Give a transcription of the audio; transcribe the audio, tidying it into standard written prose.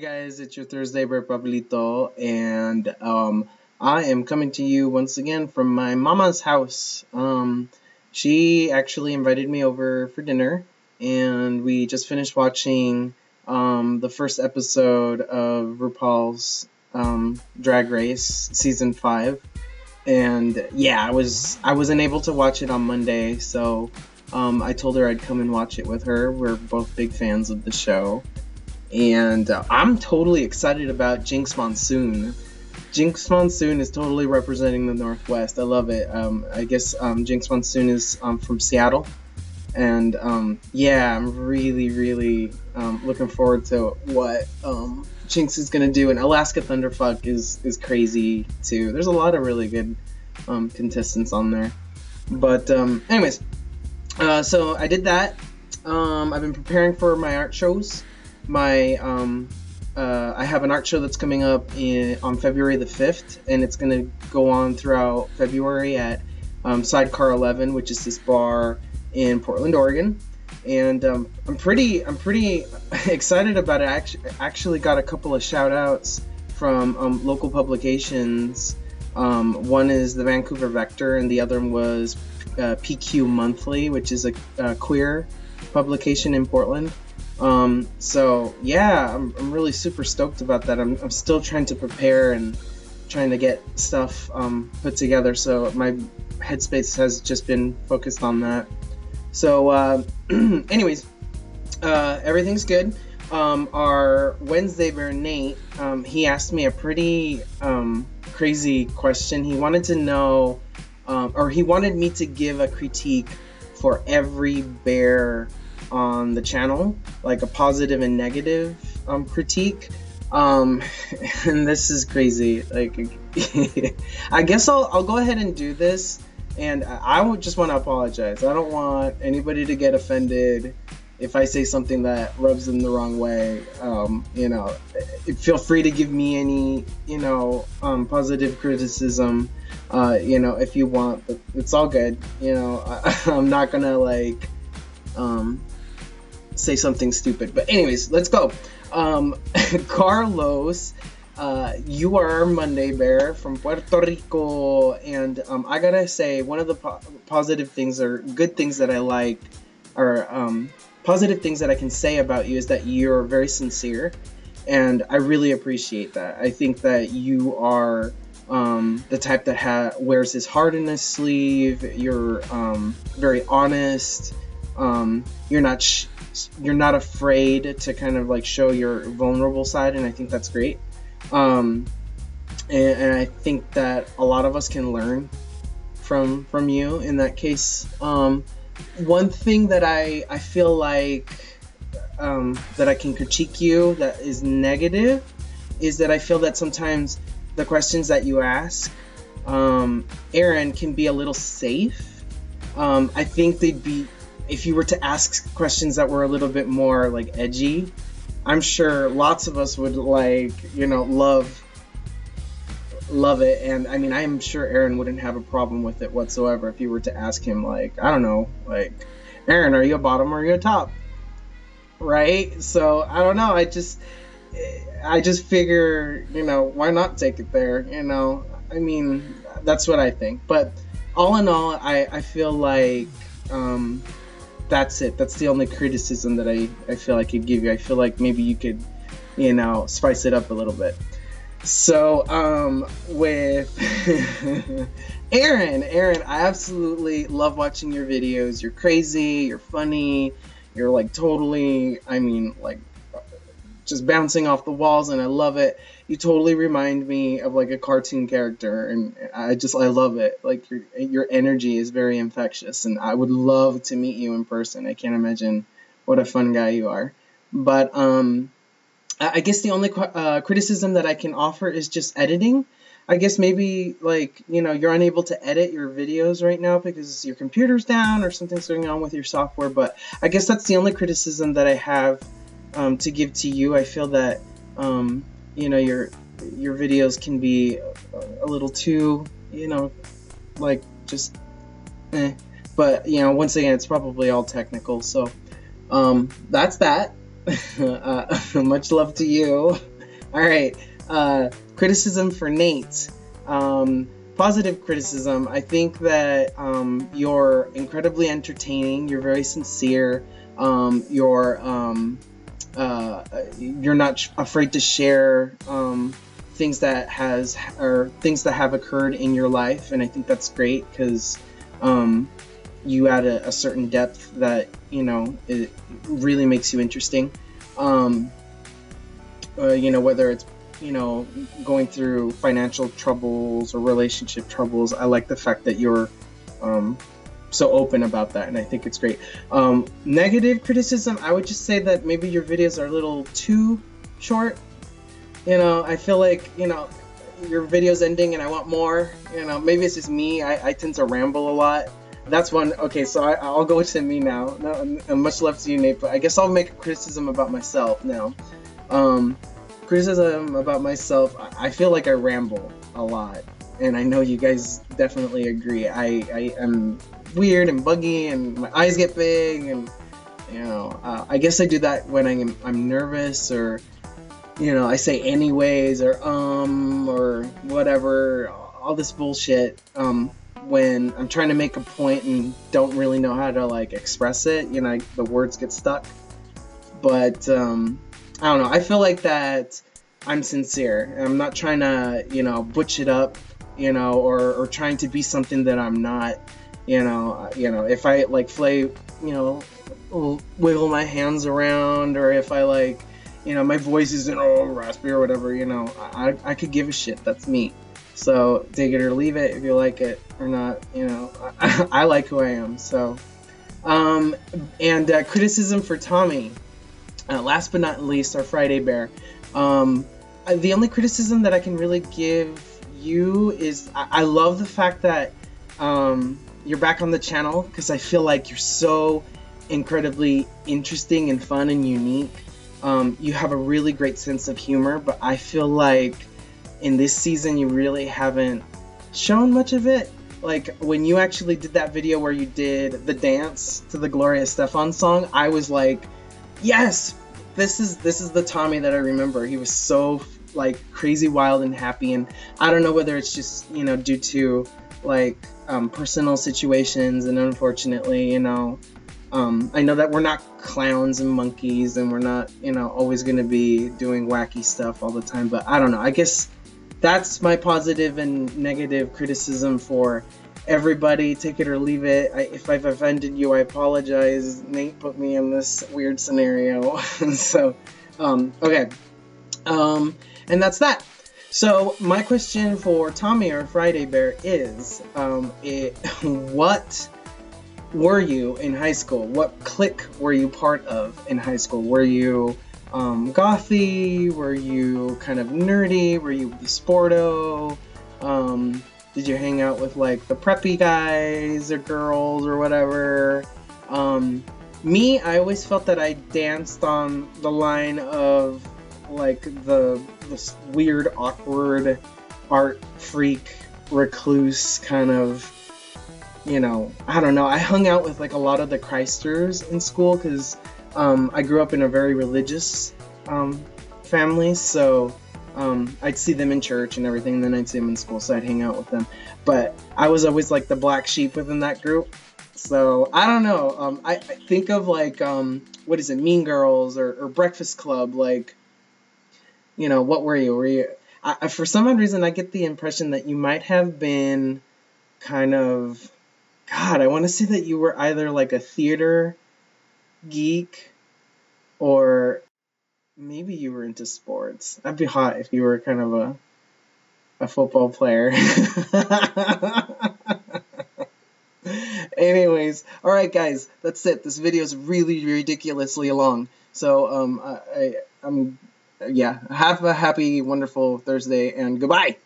Guys, it's your Thursday Bear Pablito, and I am coming to you once again from my mama's house. She actually invited me over for dinner, and we just finished watching the first episode of RuPaul's Drag Race season 5. And yeah, I wasn't able to watch it on Monday, so I told her I'd come and watch it with her. We're both big fans of the show. And I'm totally excited about Jinx Monsoon. Jinx Monsoon is totally representing the Northwest. I love it. I guess Jinx Monsoon is from Seattle. And yeah, I'm really looking forward to what Jinx is going to do. And Alaska Thunderfuck is crazy too. There's a lot of really good contestants on there. But anyways, so I did that. I've been preparing for my art shows. I have an art show that's coming up on February the 5th, and it's going to go on throughout February at Sidecar 11, which is this bar in Portland, Oregon. And I'm pretty excited about it. I actually got a couple of shout outs from local publications. One is the Vancouver Vector, and the other one was PQ Monthly, which is a queer publication in Portland. So yeah, I'm really super stoked about that. I'm still trying to prepare and trying to get stuff put together, so my headspace has just been focused on that. So anyways, everything's good. Our Wednesday bear Nate, he asked me a pretty crazy question. He wanted to know, or he wanted me to give a critique for every bear on the channel, like a positive and negative critique. And this is crazy. Like, I guess I'll go ahead and do this, and I would just want to apologize. I don't want anybody to get offended if I say something that rubs them the wrong way. Feel free to give me any positive criticism if you want, but it's all good. I'm not gonna say something stupid. But anyways, let's go. Carlos, you are our Monday bear from Puerto Rico, and I gotta say, one of the positive things or good things that I like, or positive things that I can say about you, is that you're very sincere, and I really appreciate that. I think that you are the type that wears his heart in his sleeve. You're very honest. You're not afraid to kind of like show your vulnerable side, and I think that's great. And I think that a lot of us can learn from you in that case. One thing that I feel like that I can critique you that is negative is that I feel that sometimes the questions that you ask, Aaron, can be a little safe. I think they'd be, if you were to ask questions that were a little bit more like edgy, I'm sure lots of us would love it. And I mean, I'm sure Aaron wouldn't have a problem with it whatsoever if you were to ask him, like, I don't know, like, Aaron, are you a bottom or are you a top? Right? So I don't know. I just figure, why not take it there? I mean, that's what I think. But all in all, I feel like that's it. That's the only criticism that I feel I could give you. I feel like maybe you could, spice it up a little bit. So, with Aaron, I absolutely love watching your videos. You're crazy, you're funny, you're like totally, just bouncing off the walls, and I love it. You totally remind me of like a cartoon character, and I love it. Like your energy is very infectious, and I would love to meet you in person. I can't imagine what a fun guy you are. But I guess the only criticism that I can offer is just editing. I guess maybe you're unable to edit your videos right now because your computer's down or something's going on with your software. But I guess that's the only criticism that I have to give to you. I feel that your videos can be a little too but once again, it's probably all technical. So that's that. Much love to you. All right. Criticism for Nate. Positive criticism. I think that you're incredibly entertaining. You're very sincere. You're not afraid to share things that things that have occurred in your life, and I think that's great because you add a certain depth that it really makes you interesting. Um, Whether it's going through financial troubles or relationship troubles, I like the fact that you're um, so open about that, and I think it's great. Negative criticism, I would just say that maybe your videos are a little too short. I feel like your video's ending and I want more. Maybe it's just me. I tend to ramble a lot. That's one. Okay, so I'll go to me now. No, much love to you, Nate, but I guess I'll make a criticism about myself now. Um, Criticism about myself, I feel like I ramble a lot, and I know you guys definitely agree. I am weird and buggy, and my eyes get big, and I guess I do that when I'm nervous, or I say anyways, or whatever, all this bullshit. When I'm trying to make a point and don't really know how to like express it, the words get stuck. But I don't know. I feel like that I'm sincere. I'm not trying to, butch it up, or trying to be something that I'm not. If I like wiggle my hands around, or if I like, my voice isn't all raspy or whatever, I could give a shit. That's me. So take it or leave it if you like it or not. I like who I am. So, and criticism for Tommy. Last but not least, our Friday Bear. The only criticism that I can really give you is I love the fact that you're back on the channel, because I feel like you're so incredibly interesting and fun and unique. You have a really great sense of humor, but I feel like in this season you really haven't shown much of it. Like when you actually did that video where you did the dance to the Gloria Estefan song, I was like, yes, this is the Tommy that I remember. He was so like crazy wild and happy, and I don't know whether it's just due to like personal situations, and unfortunately I know that we're not clowns and monkeys, and we're not always going to be doing wacky stuff all the time, but I don't know. I guess that's my positive and negative criticism for everybody. Take it or leave it. If I've offended you, I apologize. Nate put me in this weird scenario. So, okay. And that's that. So, my question for Tommy or Friday Bear is, what were you in high school? What clique were you part of in high school? Were you gothy? Were you kind of nerdy? Were you the sporto? Did you hang out with like the preppy guys or girls or whatever? Me, I always felt that I danced on the line of like this weird, awkward, art freak, recluse kind of, I don't know. I hung out with like a lot of the Christers in school because I grew up in a very religious family, so I'd see them in church and everything, and then I'd see them in school, so I'd hang out with them. But I was always like the black sheep within that group. So I don't know. I think of like what is it, Mean Girls or Breakfast Club? Like, what were you? Were you? For some odd reason, I get the impression that you might have been kind of. God, I want to say that you were either like a theater geek, or maybe you were into sports. That'd be hot if you were kind of a football player. Anyways, all right, guys, that's it. This video is really ridiculously long. So I'm yeah. Have a happy, wonderful Thursday, and goodbye.